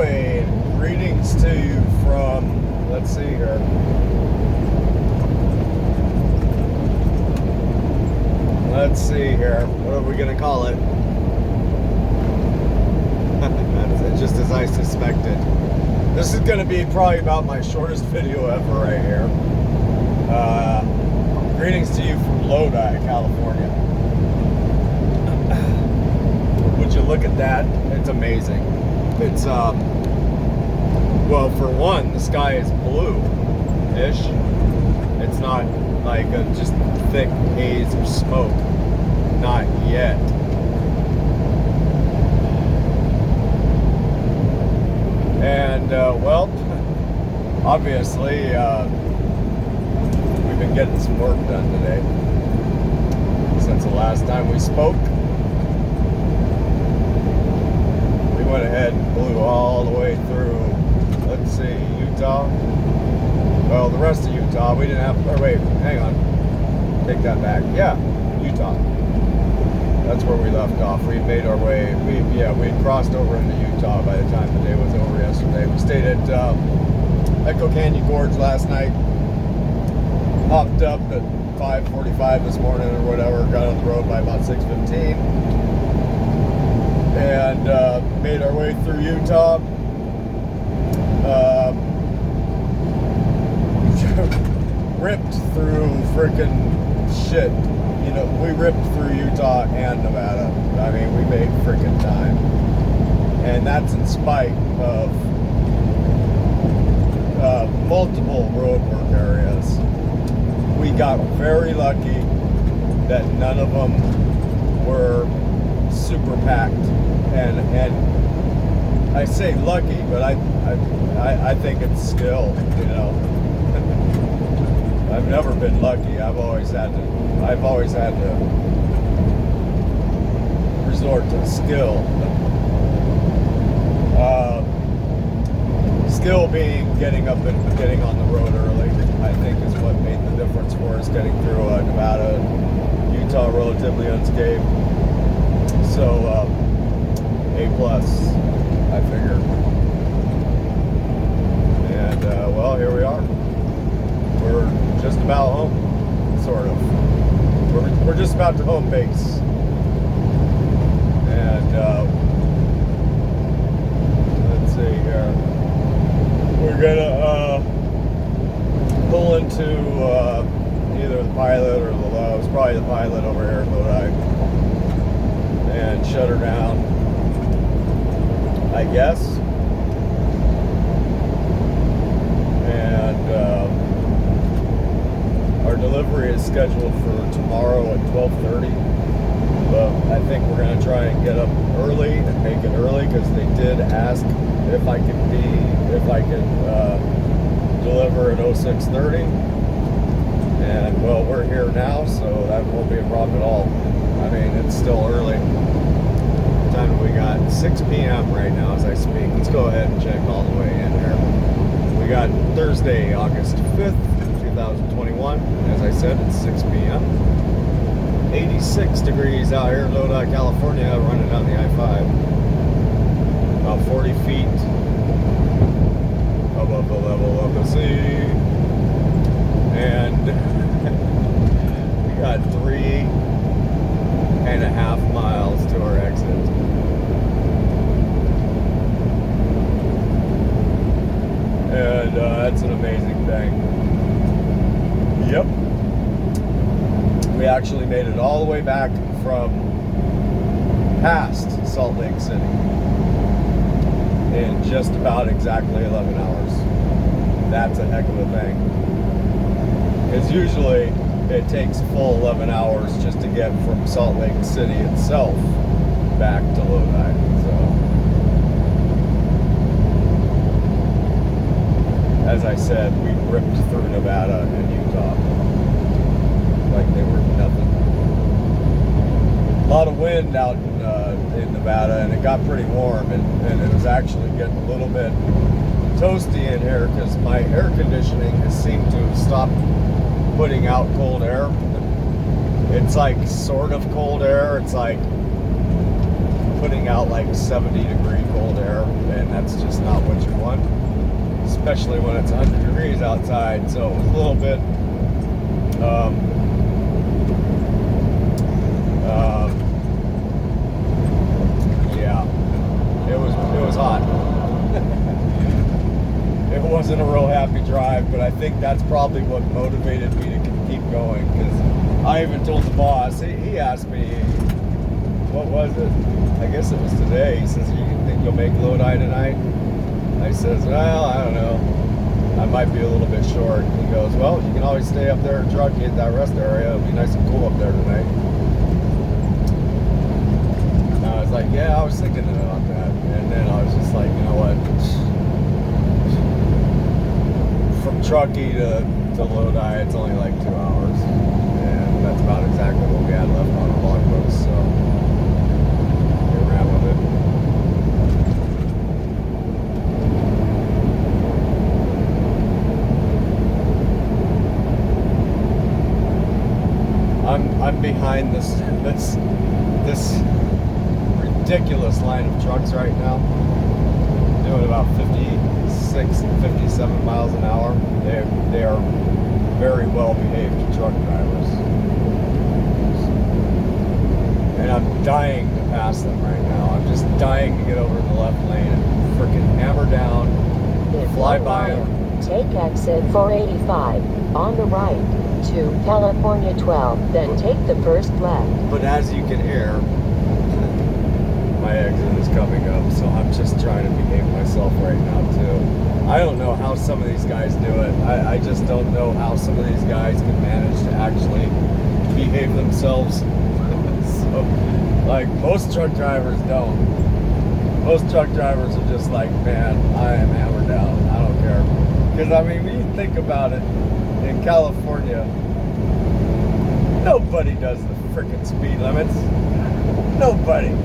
anyway, greetings to you from, let's see here. Let's see here. What are we going to call it? It's just as I suspected. This is going to be probably about my shortest video ever right here. Greetings to you from Lodi, California. Would you look at that? It's amazing. It's, well, for one, the sky is blue-ish. It's not like a just thick haze of smoke. Not yet. And, well, obviously, we've been getting some work done today. Since the last time we spoke, we went ahead and blew all the way through, let's see, Utah. Well, the rest of Utah, we didn't have, or wait, hang on. Take that back. Yeah, Utah. That's where we left off. We made our way, we had crossed over into Utah by the time the day was over yesterday. We stayed at Echo Canyon Gorge last night. Hopped up at 5:45 this morning or whatever. Got on the road by about 6:15. And made our way through Utah. Ripped through freaking shit. You know, we ripped through Utah and Nevada. I mean, we made freaking time. And that's in spite of multiple roadwork areas. We got very lucky that none of them were super packed. And I say lucky, but I think it's skill, you know. I've never been lucky. I've always had to resort to skill. Skill being getting up and getting on the road early, I think, is what made the difference for us getting through Nevada and Utah relatively unscathed. So, A+, I figure. And, well, here we are. We're just about home, sort of. We're just about to home base. And, let's see here. We're gonna, pull into, either the Pilot or the Lowe's, probably the Pilot over here in Lodi, and shut her down, I guess. And, our delivery is scheduled for tomorrow at 12:30, but I think we're going to try and get up early and make it early because they did ask if I could deliver at 06:30, and well, we're here now, so that won't be a problem at all. I mean, it's still early. What time do we got? 6 p.m. right now as I speak. Let's go ahead and check all the way in here. We got Thursday, August 5th. 2021. As I said, it's 6 p.m. 86 degrees out here in Lodi, California, running down the I-5. About 40 feet above the level of the sea. And we got 3.5 miles to our exit. And that's an amazing thing. Yep. We actually made it all the way back from past Salt Lake City in just about exactly 11 hours. That's a heck of a thing. Because usually it takes a full 11 hours just to get from Salt Lake City itself back to Lodi. So, as I said, we ripped through Nevada and Utah like they were nothing. A lot of wind out in Nevada, and it got pretty warm, and it was actually getting a little bit toasty in here because my air conditioning has seemed to have stopped putting out cold air. It's like sort of cold air. It's like putting out like 70-degree cold air, and that's just not what you want, especially when it's 100 degrees outside. So it was a little bit yeah, it was hot. It wasn't a real happy drive, but I think that's probably what motivated me to keep going, because I even told the boss, he asked me, what was it? I guess it was today. He says, you think you'll make Lodi tonight? I says, well, I don't know. I might be a little bit short. He goes, well, you can always stay up there and truck at that rest area. It'll be nice and cool up there tonight. And I was like, yeah, I was thinking about that. And then I was just like, you know what? From Truckee to Lodi, it's only like 2 hours. And that's about exactly what we had left on the log books. So we ran with it. I'm behind this ridiculous line of trucks right now, doing about 56, 57 miles an hour. They are very well behaved truck drivers, and I'm dying to pass them right now. I'm just dying to get over to the left lane and freaking hammer down, fly by them. Take exit 485 on the right to California 12, then take the first left. But as you can hear, my exit is coming up, so I'm just trying to behave myself right now too. I don't know how some of these guys do it. I just don't know how some of these guys can manage to actually behave themselves. So, like, most truck drivers don't. Most truck drivers are just like, man, I am hammered down. I don't care. Because, I mean, when you think about it, in California, nobody does the frickin' speed limits. Nobody.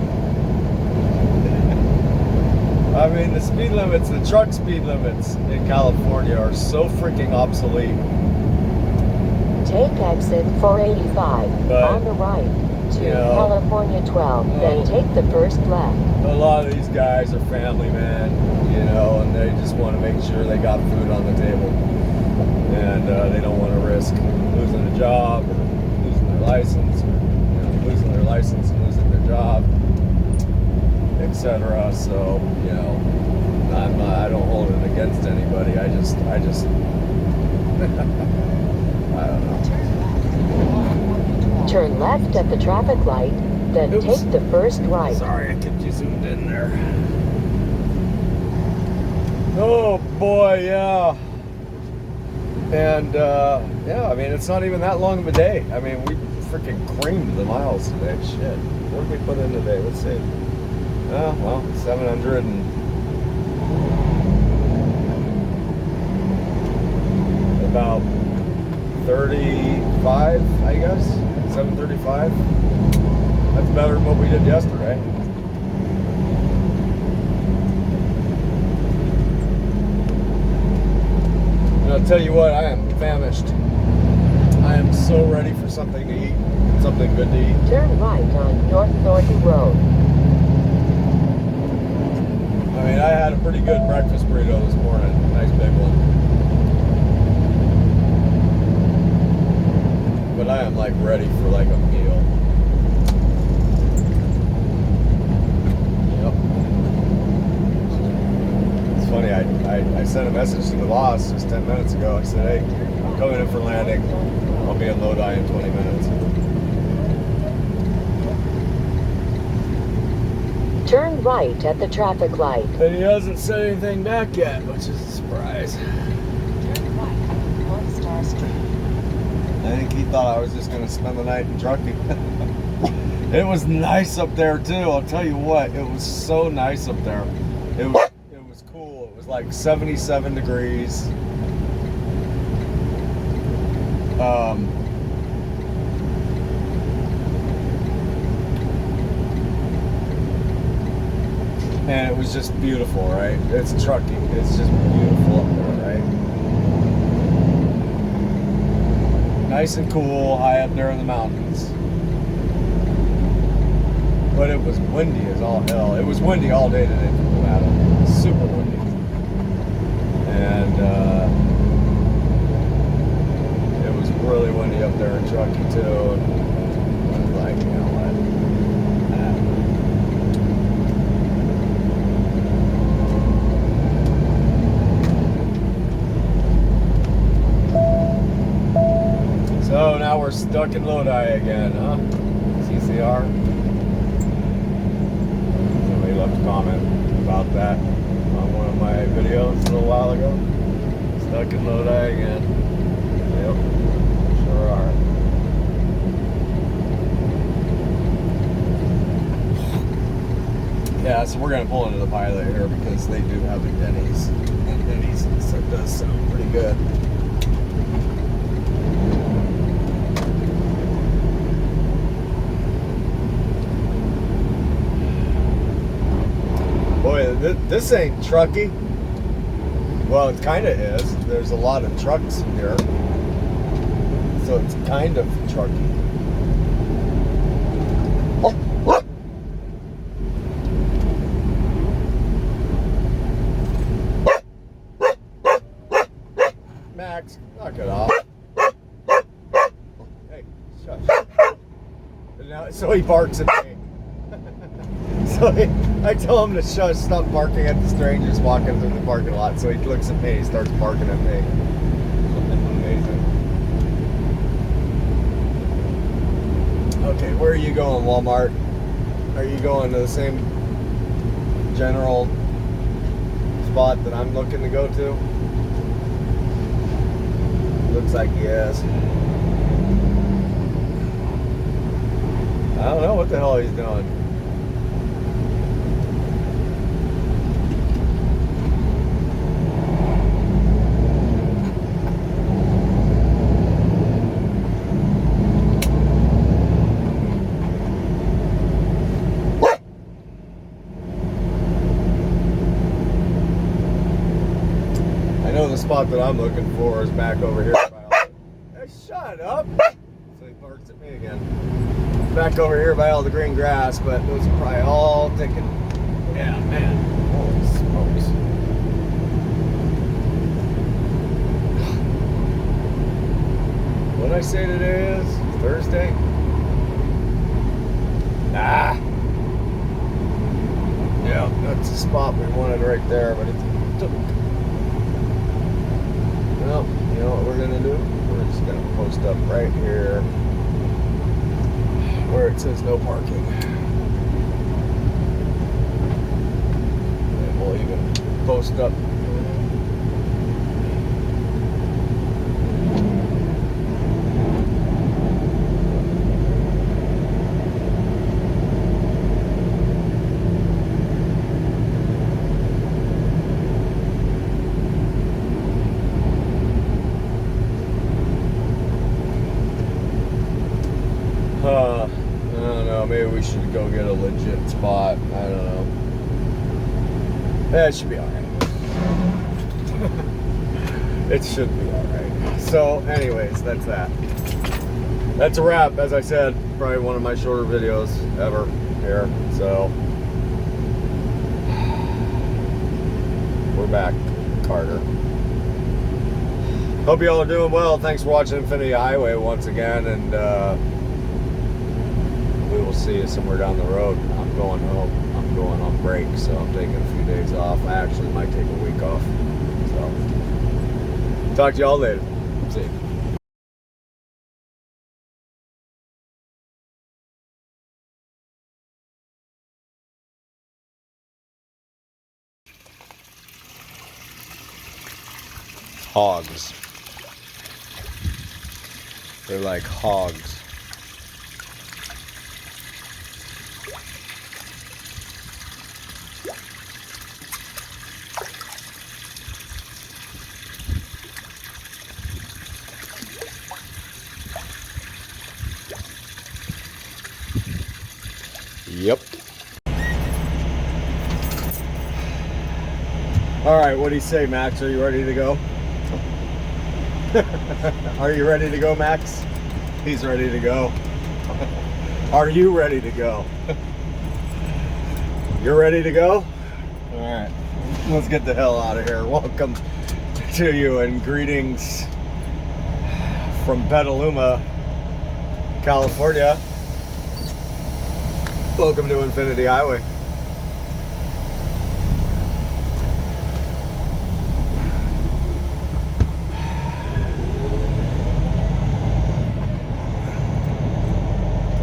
I mean, the speed limits, the truck speed limits in California are so freaking obsolete. Take exit 485 on the right to California 12, then take the first left. A lot of these guys are family men, and they just want to make sure they got food on the table. And they don't want to risk losing a job or losing their license, or losing their license and losing their job, etc. So, I don't hold it against anybody. I just I don't know. Turn left at the traffic light, then take the first right. Sorry, I kept you zoomed in there. Oh boy, yeah. And I mean, it's not even that long of a day. I mean, we freaking creamed the miles today. Shit. What did we put in today? Let's see. Well, 700 and about 35, I guess. 735. That's better than what we did yesterday. And I'll tell you what, I am famished. I am so ready for something to eat, something good to eat. Turn right on North Thornton Road. I mean, I had a pretty good breakfast burrito this morning. Nice big one. But I am like ready for like a meal. Yep. It's funny, I sent a message to the boss just 10 minutes ago. I said, hey, I'm coming in for landing. I'll be in Lodi in 20 minutes. Turn right at the traffic light. And he hasn't said anything back yet, which is a surprise. Turn right on North Star Street. I think he thought I was just going to spend the night in Truckee. It was nice up there too. I'll tell you what, it was so nice up there. It was cool. It was like 77 degrees. And it was just beautiful, right? It's Truckee. It's just beautiful up there, right? Nice and cool, high up there in the mountains. but it was windy as all hell. It was windy all day today from Nevada. Super windy. And it was really windy up there in Truckee too. And I was like, you know what? So now we're stuck in Lodi again, huh? CCR. Somebody left a comment about that on one of my videos a little while ago. Stuck in Lodi again. Yep, sure are. Yeah, so we're gonna pull into the Pilot here because they do have a Denny's, and Denny's so it does sound pretty good. Boy, this ain't Truckee. Well, it kind of is. There's a lot of trucks here. So it's kind of Truckee. Oh, look! Max, knock it off. Hey, shush. And now, so he barks at me. So I tell him to shush, stop barking at the strangers walking through the parking lot. So he looks at me, he starts barking at me. Amazing. Okay, where are you going, Walmart? Are you going to the same general spot that I'm looking to go to? Looks like yes. I don't know what the hell he's doing. The spot that I'm looking for is back over here. Hey, shut up! So he barks at me again. Back over here by all the green grass, but those are probably all taken. Yeah, man. Holy smokes. What did I say today is? Thursday? Ah! Yeah, that's the spot we wanted right there, but it's took. Well, you know what we're going to do? We're just going to post up right here where it says no parking. And we'll even post up. I don't know, maybe we should go get a legit spot. I don't know. That should be alright. It should be alright. So, anyways, that's that. That's a wrap, as I said. Probably one of my shorter videos ever here. So, we're back, Carter. Hope you all are doing well. Thanks for watching Infinity Highway once again, and we will see you somewhere down the road. I'm going home. I'm going on break, so I'm taking a few days off. I actually might take a week off. So, talk to y'all later. See you. Hogs. They're like hogs. Yep. All right, what do you say, Max? Are you ready to go? Are you ready to go, Max? He's ready to go. Are you ready to go? You're ready to go? All right, let's get the hell out of here. Welcome to you and greetings from Petaluma, California. Welcome to Infinity Highway.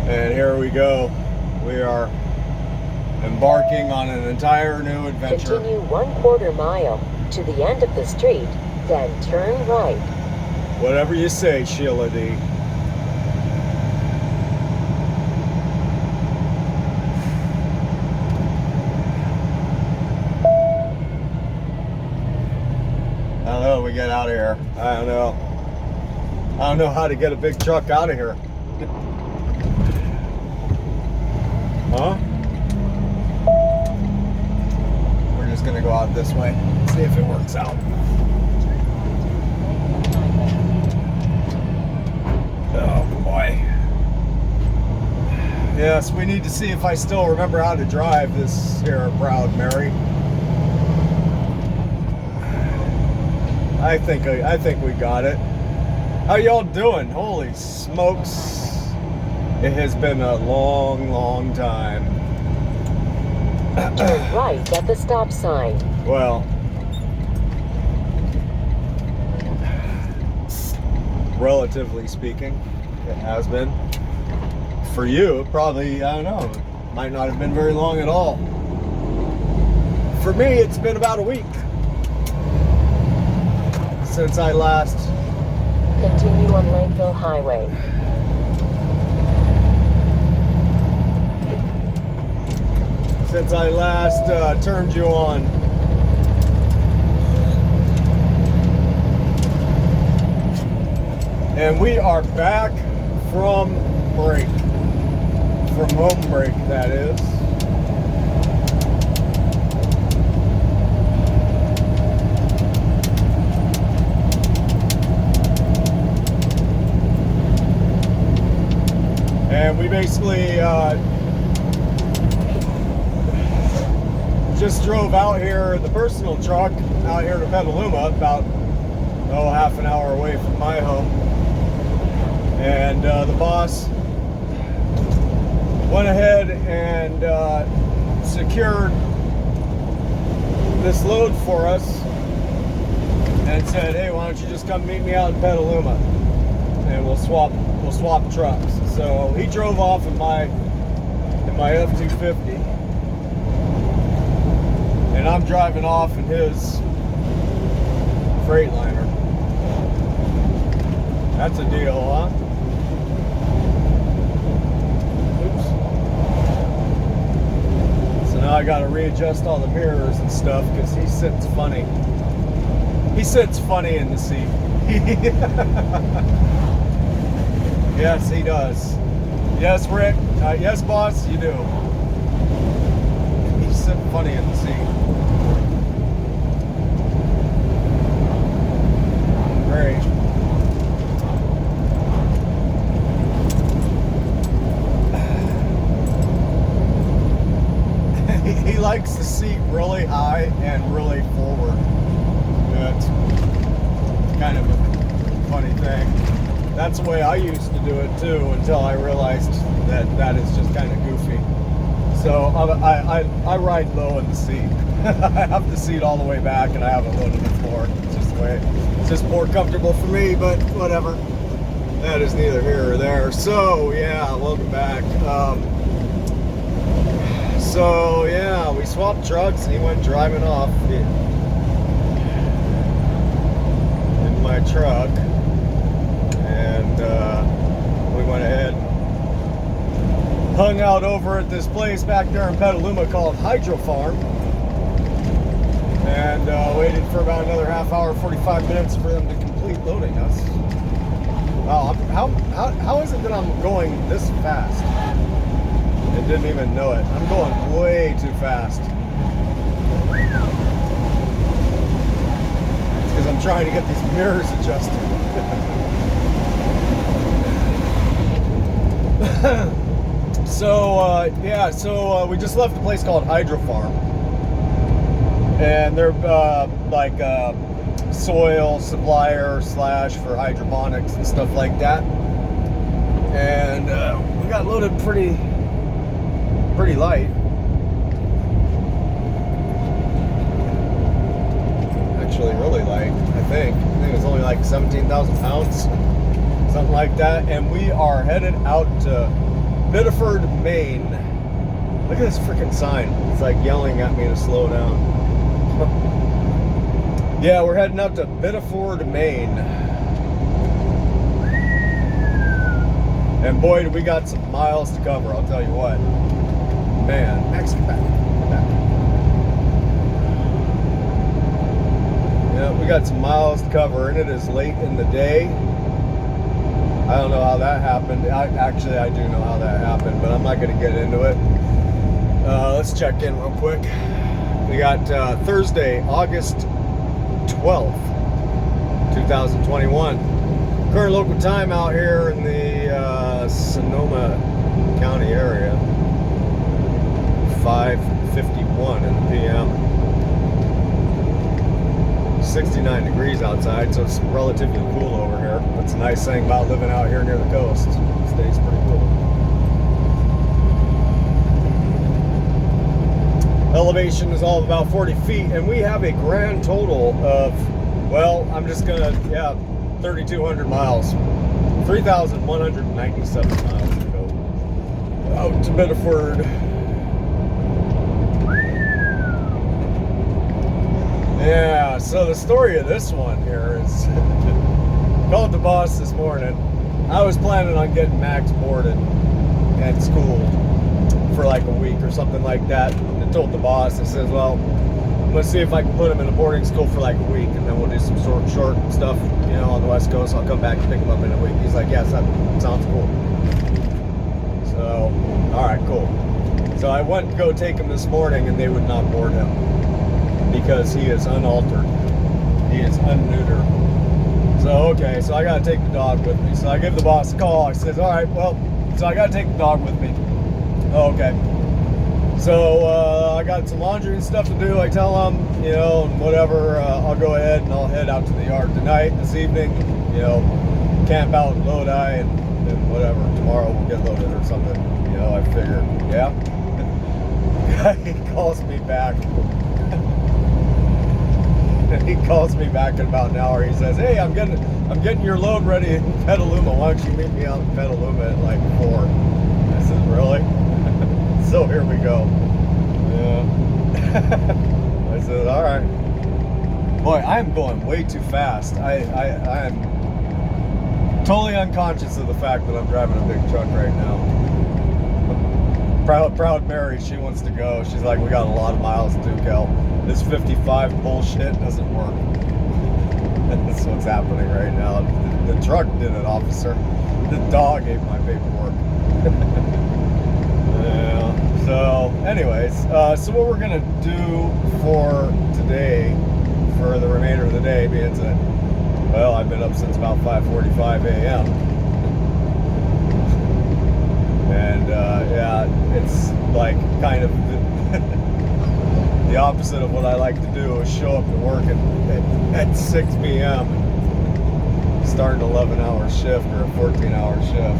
And here we go. We are embarking on an entire new adventure. Continue 1/4 mile to the end of the street, then turn right. Whatever you say, Sheila D. How do we get out of here? I don't know. I don't know how to get a big truck out of here. Huh? We're just gonna go out this way, see if it works out. Oh boy. Yes, we need to see if I still remember how to drive this here Proud Mary. I think we got it. How y'all doing? Holy smokes. It has been a long, long time. Turn right at the stop sign. Well, relatively speaking, it has been. For you, probably, I don't know, might not have been very long at all. For me, it's been about a week since I last... Continue on Lakeville Highway. Since I last turned you on. And we are back from break. From home break, that is. And we basically just drove out here, the personal truck, out here to Petaluma, about, half an hour away from my home. And the boss went ahead and secured this load for us and said, hey, why don't you just come meet me out in Petaluma and we'll swap trucks. So he drove off in my F-250. And I'm driving off in his Freightliner. That's a deal, huh? Oops. So now I gotta readjust all the mirrors and stuff because he sits funny. He sits funny in the seat. Yes, he does. Yes, Rick. Yes, boss, you do. He's sitting funny in the seat. Great. He likes the seat really high and really forward. That's kind of a funny thing. That's the way I used to do it too, until I realized that is just kind of goofy. So I ride low in the seat. I have the seat all the way back and I have it low to the floor. It's just the way. It's just more comfortable for me, but whatever. That is neither here or there. So yeah, welcome back. So yeah, we swapped trucks and he went driving off in my truck. And we went ahead, hung out over at this place back there in Petaluma called Hydro Farm, and waited for about another half hour, 45 minutes for them to complete loading us. Wow, how is it that I'm going this fast? I didn't even know it. I'm going way too fast. It's because I'm trying to get these mirrors adjusted. So we just left a place called Hydro Farm, and they're like soil supplier slash for hydroponics and stuff like that. And we got loaded pretty light. Actually, really light. I think it was only like 17,000 pounds, something like that. And we are headed out to Biddeford, Maine. Look at this freaking sign. It's like yelling at me to slow down. Yeah, we're heading out to Biddeford, Maine. And boy, do we got some miles to cover, I'll tell you what. Man, Max, get back. Get back. Yeah, we got some miles to cover, and it is late in the day. I don't know how that happened. Actually, I do know how that happened, but I'm not going to get into it. Let's check in real quick. We got Thursday, August 12th, 2021. Current local time out here in the Sonoma County area, 5:51 in the p.m. 69 degrees outside, so it's relatively cool over here. That's a nice thing about living out here near the coast. It stays pretty cool. Elevation is all about 40 feet, and we have a grand total of, well, I'm just gonna, 3,200 miles. 3,197 miles to go out to Biddeford. Yeah, so the story of this one here is called the boss this morning. I was planning on getting Max boarded at school for like a week or something like that. And I told the boss, I says, well, I'm gonna see if I can put him in a boarding school for like a week, and then we'll do some short stuff, you know, on the West Coast. I'll come back and pick him up in a week. He's like, yes, that sounds cool. So, all right, cool. So I went to go take him this morning, and they would not board him because he is unaltered. He is unneutered. So, okay, so I gotta take the dog with me. So I give the boss a call. I says, all right, well, so I gotta take the dog with me. Oh, okay. So I got some laundry and stuff to do. I tell him, you know, and whatever, I'll go ahead and I'll head out to the yard tonight, this evening, you know, camp out in Lodi, and whatever, tomorrow we'll get loaded or something. You know, I figured, yeah. He calls me back. He calls me back in about an hour. He says, hey, I'm getting your load ready in Petaluma. Why don't you meet me out in Petaluma at like 4? I said, really? So here we go. Yeah. I said, all right. Boy, I am going way too fast. I am totally unconscious of the fact that I'm driving a big truck right now. Proud Mary, she wants to go. She's like, we got a lot of miles to do, Kel. This 55 bullshit doesn't work. That's what's happening right now. The truck did it, officer. The dog ate my paperwork. Yeah. So, anyways, so what we're gonna do for today, for the remainder of the day, being that, well, I've been up since about 5:45 a.m. And yeah, it's like kind of the opposite of what I like to do is show up to work at 6 p.m. start an 11-hour shift or a 14-hour shift.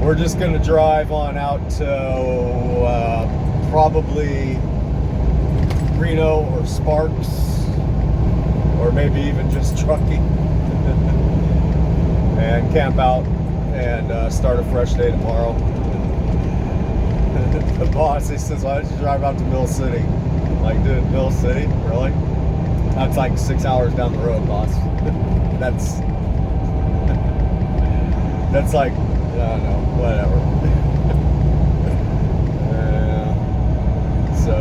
We're just going to drive on out to probably Reno or Sparks, or maybe even just Truckee, and camp out and start a fresh day tomorrow. The boss, he says, why don't you drive out to Mill City? I'm like, dude, Mill City? Really? That's like 6 hours down the road, boss. That's like, I don't know, whatever. So,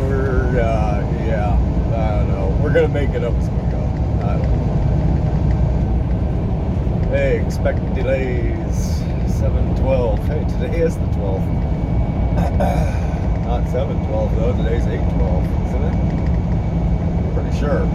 we're, yeah, I don't know. We're going to make it up as we go. I don't know. Hey, expect delays. 7/12. Hey, today is the 12th. Not 7/12 though. Today's 8/12, isn't it? Pretty sure.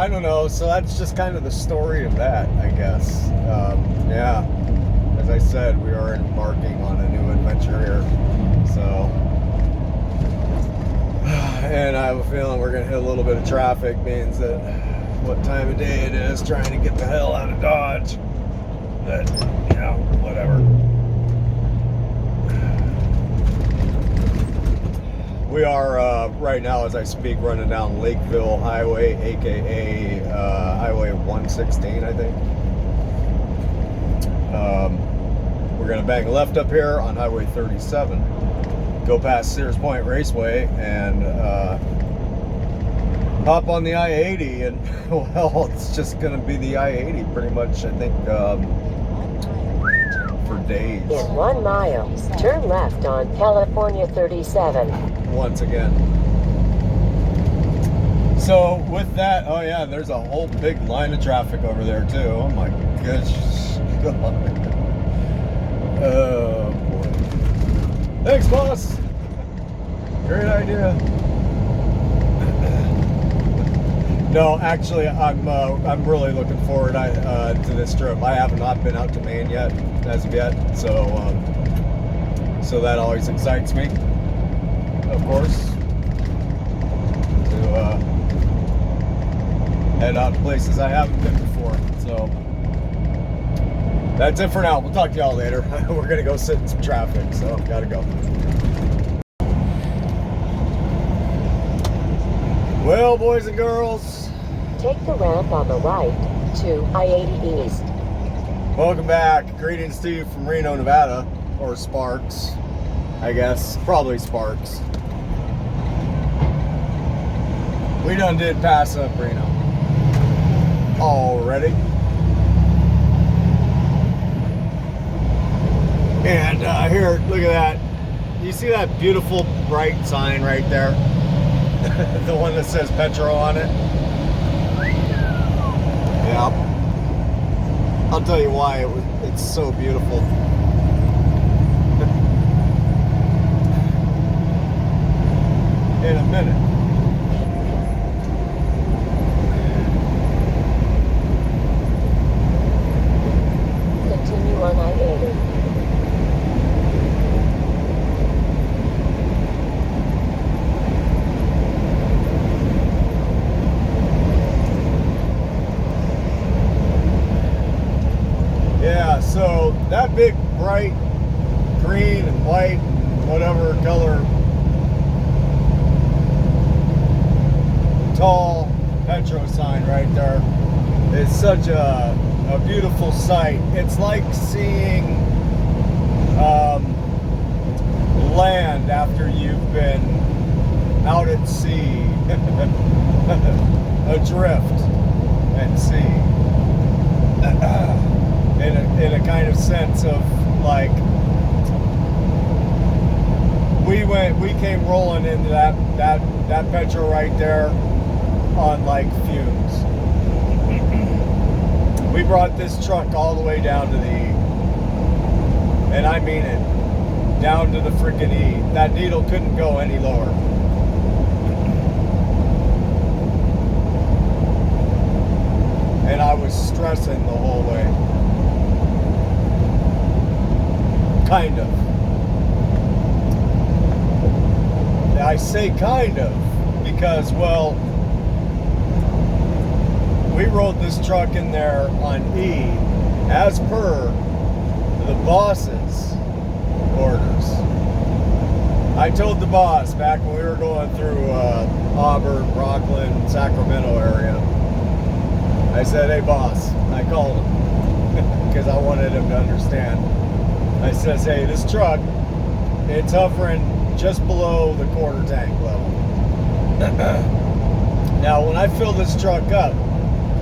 I don't know. So that's just kind of the story of that, I guess. Yeah. As I said, we are embarking on a new adventure here. So, and I have a feeling we're going to hit a little bit of traffic, means that what time of day it is, trying to get the hell out of Dodge. But, you know, whatever. We are right now, as I speak, running down Lakeville Highway, aka Highway 116, I think. We're going to bang left up here on Highway 37, go past Sears Point Raceway, and hop on the I-80, and well, it's just going to be the I-80 pretty much, I think, for days. In 1 mile, turn left on California 37. Once again. So with that, oh yeah, there's a whole big line of traffic over there too. Oh my gosh. Oh boy. Thanks, boss. Great idea. No, actually, I'm really looking forward to this trip. I have not been out to Maine yet, as of yet, so that always excites me. Of course, to head out to places I haven't been before. So that's it for now. We'll talk to y'all later. We're gonna go sit in some traffic, so gotta go. Well, boys and girls, take the ramp on the right to I-80 East. Welcome back. Greetings to you from Reno, Nevada, or Sparks, I guess. Probably Sparks. We done did pass up Reno already. And here, look at that. You see that beautiful bright sign right there? The one that says Petro on it? Yeah. I'll tell you why it's so beautiful. In a minute. Continue on I-80. Yeah, so that big bright green and white, whatever color, tall Petro sign right there is such a beautiful sight. It's like seeing land after you've been out at sea, adrift at sea. In a kind of sense of like, we came rolling into that Petro right there on like fumes. We brought this truck all the way down to the E, and I mean it, down to the freaking E. That needle couldn't go any lower. And I was stressing the whole way. Kind of. I say kind of because, well, we rode this truck in there on E as per the boss's orders. I told the boss back when we were going through Auburn, Rockland, Sacramento area, I said, hey boss, I called him because I wanted him to understand. I says, hey, this truck, it's hovering just below the quarter tank level. Now, when I fill this truck up,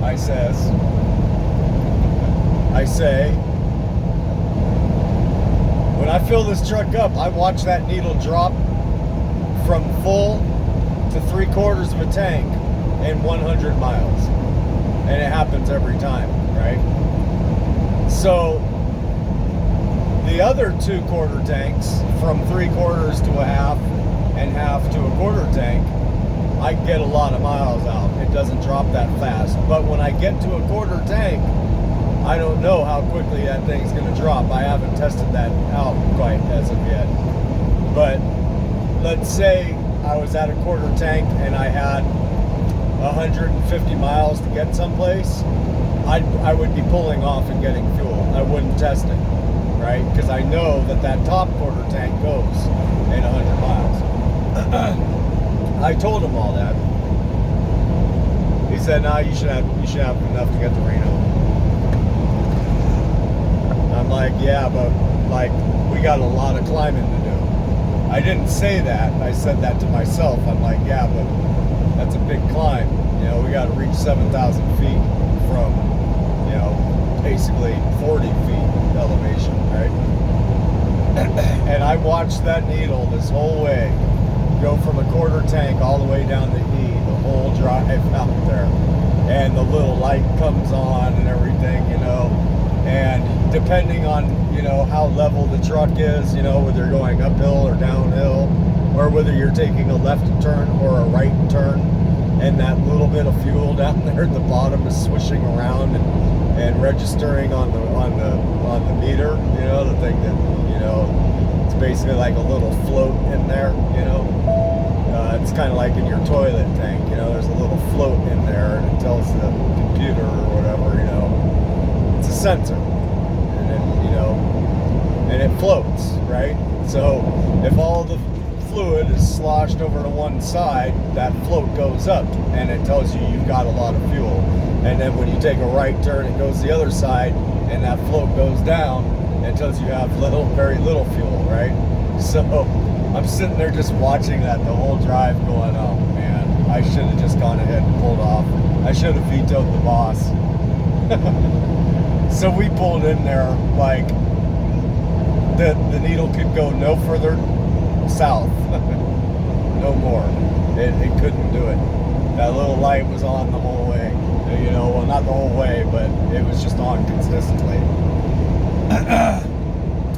I say, when I fill this truck up, I watch that needle drop from full to 3/4 of a tank in 100 miles. And it happens every time, right? So, the other 2 quarter tanks, from 3/4 to a half and half to a quarter tank, I get a lot of miles out. It doesn't drop that fast. But when I get to a quarter tank, I don't know how quickly that thing's going to drop. I haven't tested that out quite as of yet. But let's say I was at a quarter tank and I had 150 miles to get someplace, I would be pulling off and getting fuel. I wouldn't test it, right? Because I know that top quarter tank goes in 100 miles. I told him all that. He said, "No, you should have enough to get to Reno." I'm like, "Yeah, but like we got a lot of climbing to do." I didn't say that. I said that to myself. I'm like, "Yeah, but that's a big climb. You know, we got to reach 7,000 feet from, you know, basically 40 feet elevation, right?" And I watched that needle this whole way go from a quarter tank all the way down to E, the whole drive out there. And the little light comes on and everything, you know. And depending on, you know, how level the truck is, you know, whether you're going uphill or downhill, or whether you're taking a left turn or a right turn, and that little bit of fuel down there at the bottom is swishing around and registering on the meter, you know, the thing that, you know, it's basically like a little float in there, you know. It's kind of like in your toilet tank, you know, there's a little float in there and it tells the computer or whatever, you know, it's a sensor, and it, you know, and it floats, right? So if all the fluid is sloshed over to one side, that float goes up and it tells you you've got a lot of fuel. And then when you take a right turn, it goes the other side and that float goes down and it tells you have very little fuel, right? So I'm sitting there just watching that the whole drive going, oh man, I should have just gone ahead and pulled off. I should have vetoed the boss. So we pulled in there, like the needle could go no further south. No more. It couldn't do it. That little light was on the whole way. You know, well, not the whole way, but it was just on consistently.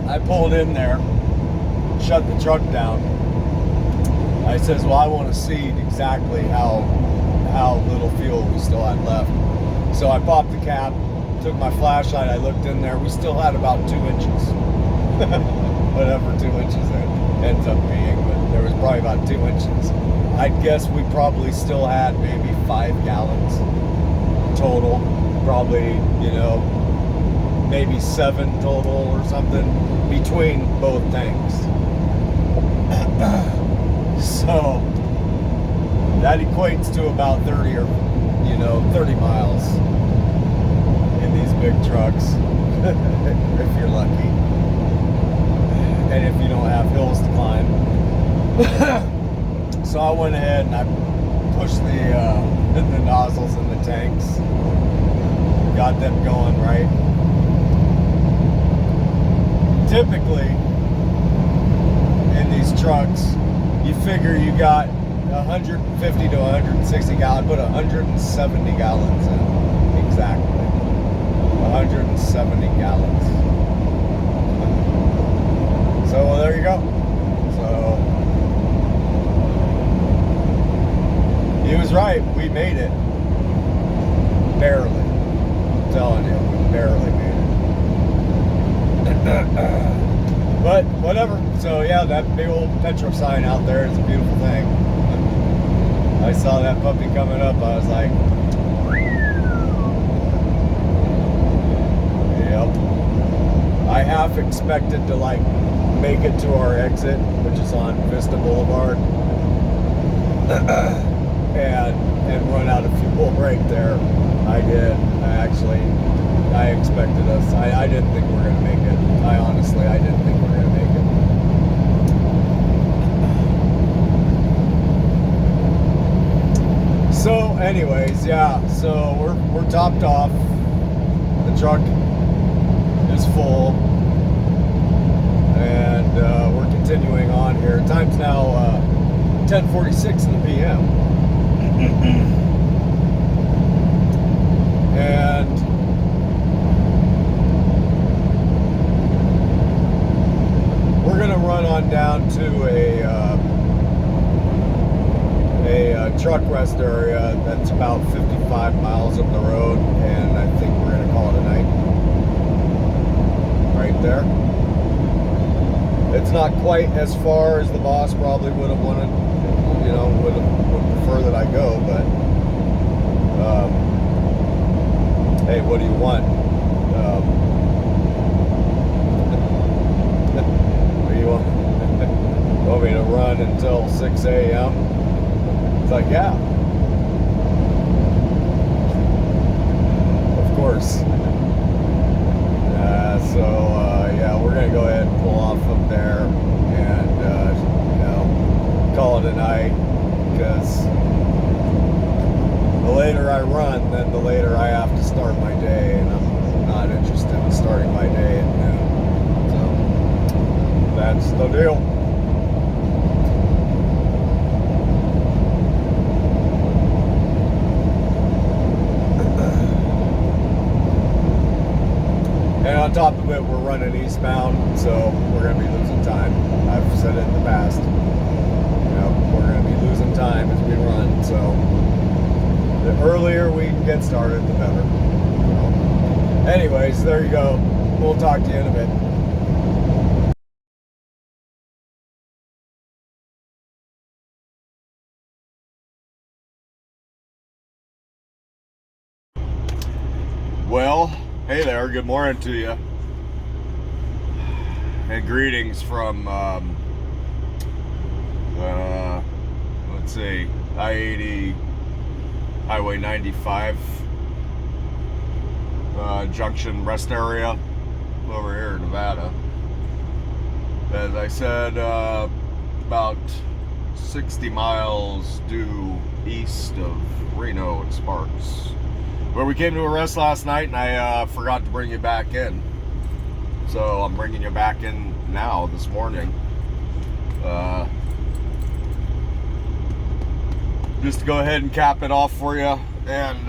I pulled in there, shut the truck down. I says, well, I want to see exactly how little fuel we still had left. So I popped the cap, took my flashlight, I looked in there. We still had about 2 inches. Whatever 2 inches ends up being, but there was probably about 2 inches. I'd guess we probably still had maybe 5 gallons total. Probably, you know, maybe 7 total or something between both tanks. So that equates to about 30 or, you know, 30 miles in these big trucks, if you're lucky, and if you don't have hills to climb. So I went ahead and I pushed the nozzles in the tanks, got them going right. Typically in these trucks, you figure you got 150 to 160 gallons, put 170 gallons in, exactly. 170 gallons. So, well, there you go. So, he was right. We made it. Barely. I'm telling you, we barely made it. But whatever. So yeah, that big old Petro sign out there is a beautiful thing. I saw that puppy coming up. I was like, yep. I half expected to like make it to our exit, which is on Vista Boulevard, and run out of fuel right there. I did. I expected us. I didn't think we were going to make it. I didn't think we were going to make it. So anyways, yeah, so we're topped off. The truck is full. And we're continuing on here. Time's now 10:46 in the PM. And we're gonna run on down to a a truck rest area that's about 55 miles up the road, and I think we're gonna call it a night. Right there. It's not quite as far as the boss probably would have wanted, you know, would prefer that I go, but hey, what do you want? What do you want? Want me to run until 6 a.m.? It's like, yeah. Of course. Yeah, we're gonna go ahead and pull off up there and you know, call it a night, because the later I run, then the later I have to start my day, and I'm not interested in starting my day at noon. So that's the deal. And on top of it, we're running eastbound, so we're going to be losing time. I've said it in the past. You know, we're going to be losing time as we run, so the earlier we can get started, the better. Anyways, there you go. We'll talk to you in a bit. Well, hey there, good morning to you. And greetings from, let's see, I-80, Highway 95, Junction Rest Area over here in Nevada. As I said, about 60 miles due east of Reno and Sparks, where we came to a rest last night, and I forgot to bring you back in. So I'm bringing you back in now this morning. Just to go ahead and cap it off for you. And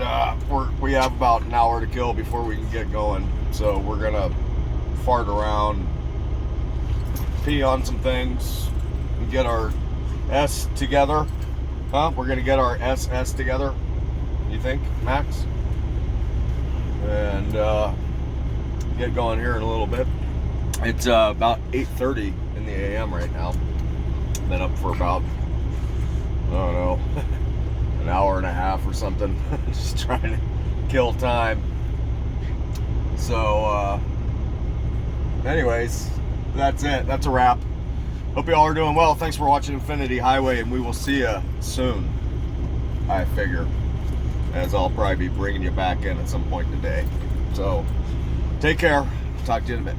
we have about an hour to kill before we can get going. So we're gonna fart around, pee on some things, and get our S together. We're gonna get our SS together. You think, Max? And get going here in a little bit. It's about 8:30 in the AM right now. Been up for about, I don't know, an hour and a half or something. Just trying to kill time. So anyways, that's it. That's a wrap. Hope you all are doing well. Thanks for watching Infinity Highway, and we will see you soon, I figure, as I'll probably be bringing you back in at some point today. So take care. Talk to you in a bit.